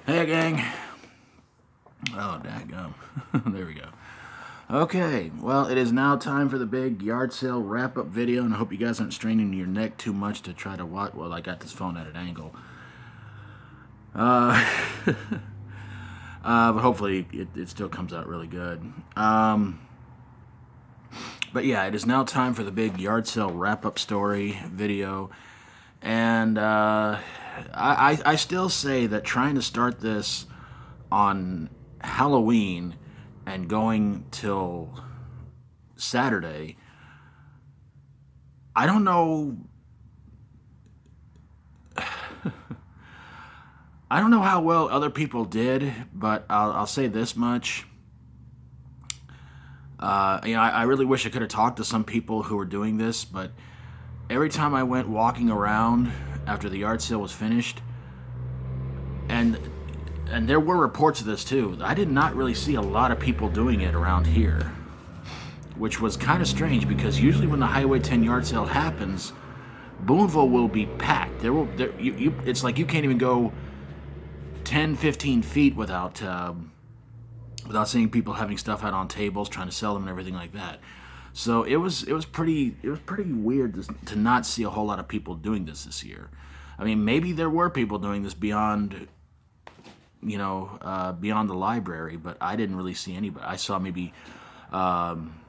Hey, gang. Oh, daggum. There we go. Okay, well, it is now time for the big yard sale wrap-up video, and I hope you guys aren't straining your neck too much to try to watch. Well, I got this phone at an angle. Uh, but hopefully it still comes out really good. But yeah, it is now time for the big yard sale wrap-up story video. And I still say that trying to start this on Halloween and going till Saturday, I don't know. I don't know how well other people did, but I'll say this much. I really wish I could have talked to some people who were doing this, but every time I went walking around after the yard sale was finished, and there were reports of this too, I did not really see a lot of people doing it around here, which was kind of strange because usually when the Highway 10 yard sale happens, Boonville will be packed. It's like you can't even go 10, 15 feet without seeing people having stuff out on tables, trying to sell them and everything like that. So it was pretty weird to not see a whole lot of people doing this year. I mean, maybe there were people doing this beyond beyond the library, but I didn't really see anybody. I saw maybe one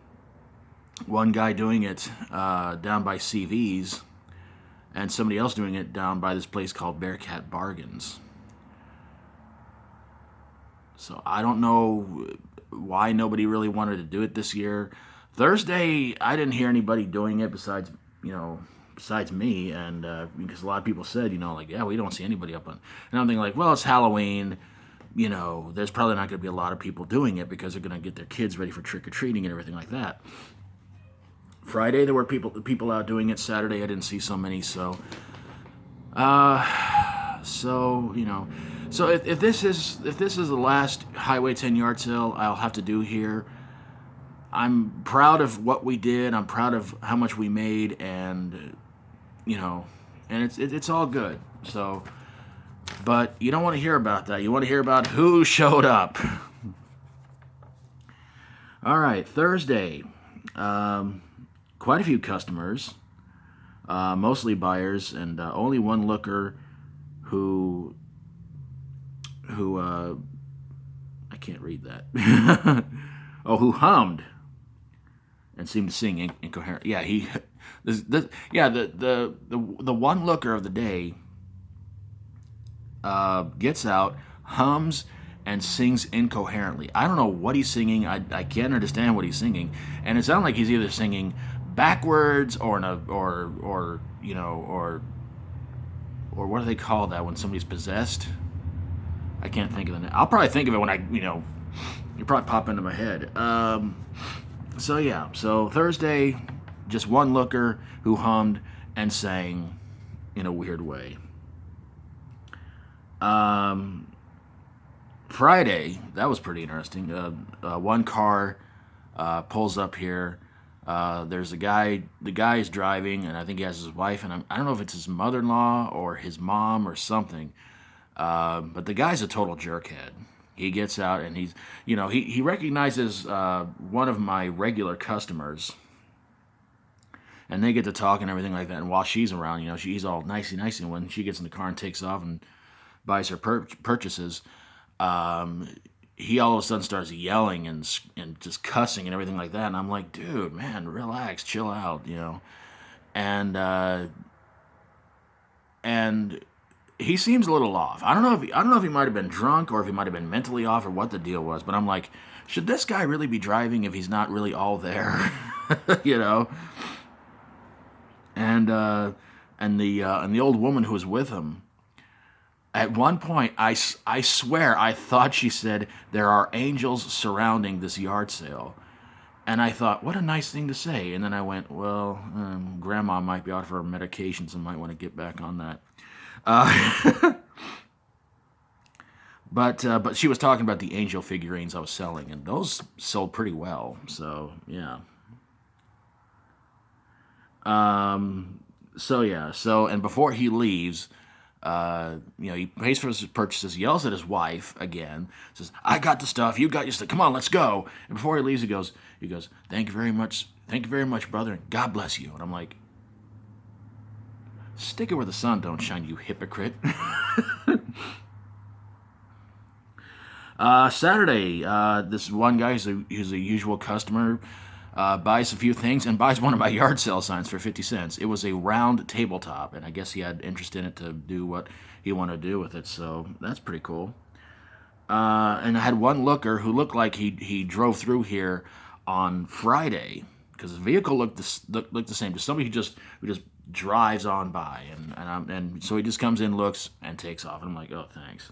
guy doing it down by CV's, and somebody else doing it down by this place called Bearcat Bargains. So I don't know why nobody really wanted to do it this year. Thursday, I didn't hear anybody doing it besides me, and because a lot of people said, like, yeah, we don't see anybody up on. And I'm thinking, like, well, it's Halloween. There's probably not going to be a lot of people doing it because they're going to get their kids ready for trick or treating and everything like that. Friday, there were people out doing it. Saturday, I didn't see so many. So, so if this is the last Highway 10 yard sale I'll have to do here, I'm proud of what we did. I'm proud of how much we made, and it's all good. So, but you don't want to hear about that. You want to hear about who showed up. All right, Thursday, quite a few customers, mostly buyers, and only one looker who I can't read that. Oh, who hummed and seemed to sing incoherent. Yeah, the one looker of the day gets out, hums, and sings incoherently. I don't know what he's singing. I can't understand what he's singing, and it sounds like he's either singing backwards or or what do they call that when somebody's possessed? I can't think of the name. I'll probably think of it when you probably pop into my head. So Thursday, just one looker who hummed and sang in a weird way. Friday, that was pretty interesting. One car pulls up here. There's a guy. The guy is driving, and I think he has his wife, and I don't know if it's his mother-in-law or his mom or something. But the guy's a total jerkhead. He gets out and he recognizes one of my regular customers, and they get to talk and everything like that. And while she's around, she's all nicey, and when she gets in the car and takes off and buys her purchases, he all of a sudden starts yelling and just cussing and everything like that. And I'm like, dude, man, relax, chill out, and and he seems a little off. I don't know if he might have been drunk or if he might have been mentally off or what the deal was. But I'm like, should this guy really be driving if he's not really all there? you know. And the old woman who was with him. At one point, I swear I thought she said there are angels surrounding this yard sale. And I thought, what a nice thing to say. And then I went, well, Grandma might be out for her medications and might want to get back on that. But she was talking about the angel figurines I was selling, and those sold pretty well. So yeah. So and before he leaves, He pays for his purchases, yells at his wife again, says, "I got the stuff, you got your stuff. Come on, let's go." And before he leaves, he goes, "Thank you very much, brother. God bless you." And I'm like, stick it where the sun don't shine, you hypocrite. Saturday, this one guy who's a usual customer, buys a few things and buys one of my yard sale signs for 50 cents. It was a round tabletop, and I guess he had interest in it to do what he wanted to do with it, so that's pretty cool. And I had one looker who looked like he drove through here on Friday, because his vehicle looked the same. Just somebody who just drives on by, and so he just comes in, looks, and takes off. And I'm like, oh, thanks.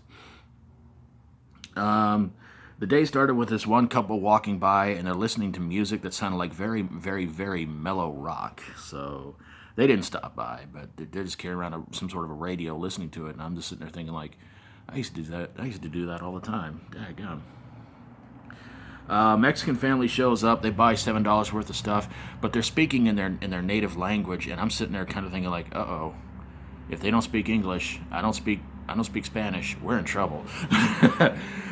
The day started with this one couple walking by, and they're listening to music that sounded like very, very, very mellow rock. So they didn't stop by, but they're just carrying around some sort of a radio listening to it, and I'm just sitting there thinking, like, I used to do that. I used to do that all the time. Daggone. Mexican family shows up. They buy $7 worth of stuff, but they're speaking in their native language, and I'm sitting there kind of thinking, like, uh-oh, if they don't speak English, I don't speak Spanish, we're in trouble.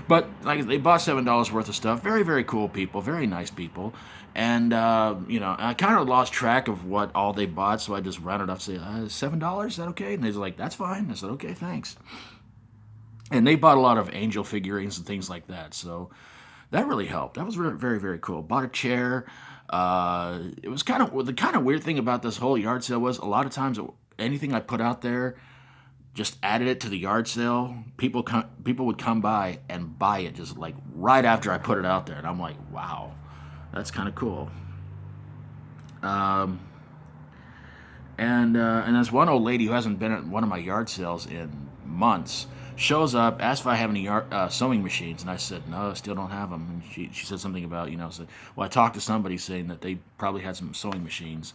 But like, they bought $7 worth of stuff. Very, very cool people, very nice people, and I kind of lost track of what all they bought, so I just rounded up, say, $7. Is that okay? And they're like, that's fine. I said, okay, thanks. And they bought a lot of angel figurines and things like that, so that really helped. That was very, very cool. Bought a chair. It was the kind of weird thing about this whole yard sale was a lot of times anything I put out there, just added it to the yard sale. People would come by and buy it just like right after I put it out there, and I'm like, wow, that's kind of cool. And there's one old lady who hasn't been at one of my yard sales in months. Shows up, asked if I have any sewing machines, and I said, no, I still don't have them. And she said something about, well, I talked to somebody saying that they probably had some sewing machines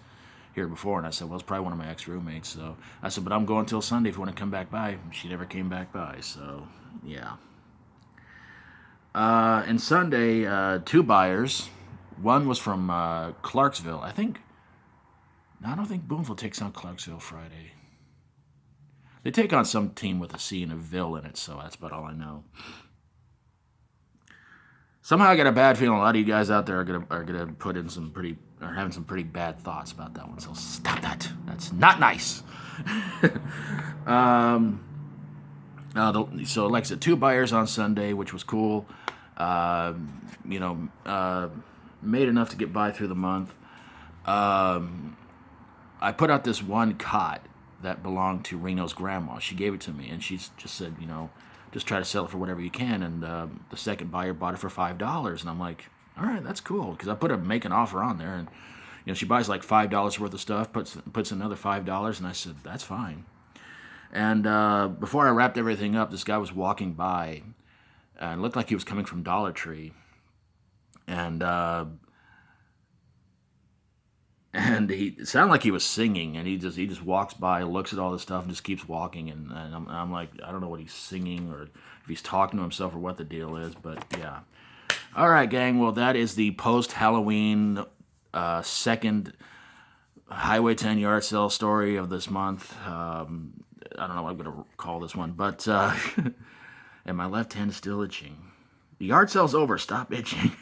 here before, and I said, well, it's probably one of my ex-roommates. So I said, but I'm going till Sunday if you want to come back by. She never came back by, so yeah. And Sunday, two buyers. One was from Clarksville. I don't think Boonville takes on Clarksville Friday. They take on some team with a C and a Ville in it, so that's about all I know. Somehow I got a bad feeling a lot of you guys out there are gonna put in having some pretty bad thoughts about that one. So stop that. That's not nice. So like I said, two buyers on Sunday, which was cool. Made enough to get by through the month. I put out this one cot that belonged to Reno's grandma. She gave it to me, and she just said, just try to sell it for whatever you can. And the second buyer bought it for $5, and I'm like, all right, that's cool, because I put a make an offer on there, and she buys like $5 worth of stuff, puts another $5, and I said, that's fine. And before I wrapped everything up, this guy was walking by, and it looked like he was coming from Dollar Tree, and it sounded like he was singing, and he just walks by, looks at all this stuff, and just keeps walking. And I'm like, I don't know what he's singing, or if he's talking to himself, or what the deal is, but yeah. All right, gang. Well, that is the post-Halloween second Highway 10 yard sale story of this month. I don't know what I'm going to call this one, but and my left hand is still itching. The yard sale's over. Stop itching.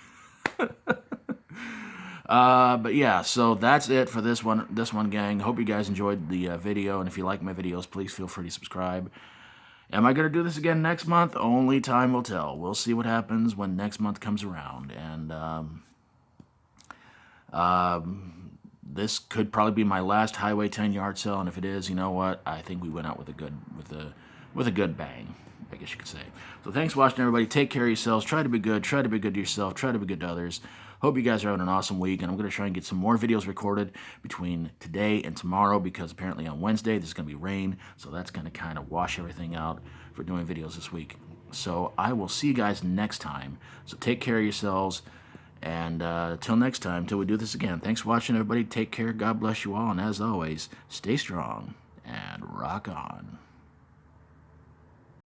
But yeah, so that's it for this one, gang. Hope you guys enjoyed the video, and if you like my videos, please feel free to subscribe. Am I going to do this again next month? Only time will tell. We'll see what happens when next month comes around, and this could probably be my last Highway 10 yard sale, and if it is, you know what? I think we went out with a good bang, I guess you could say. So thanks for watching, everybody. Take care of yourselves. Try to be good. Try to be good to yourself. Try to be good to others. Hope you guys are having an awesome week, and I'm going to try and get some more videos recorded between today and tomorrow, because apparently on Wednesday there's going to be rain, so that's going to kind of wash everything out for doing videos this week. So I will see you guys next time. So take care of yourselves, and till next time, till we do this again. Thanks for watching, everybody. Take care. God bless you all, and as always, stay strong and rock on.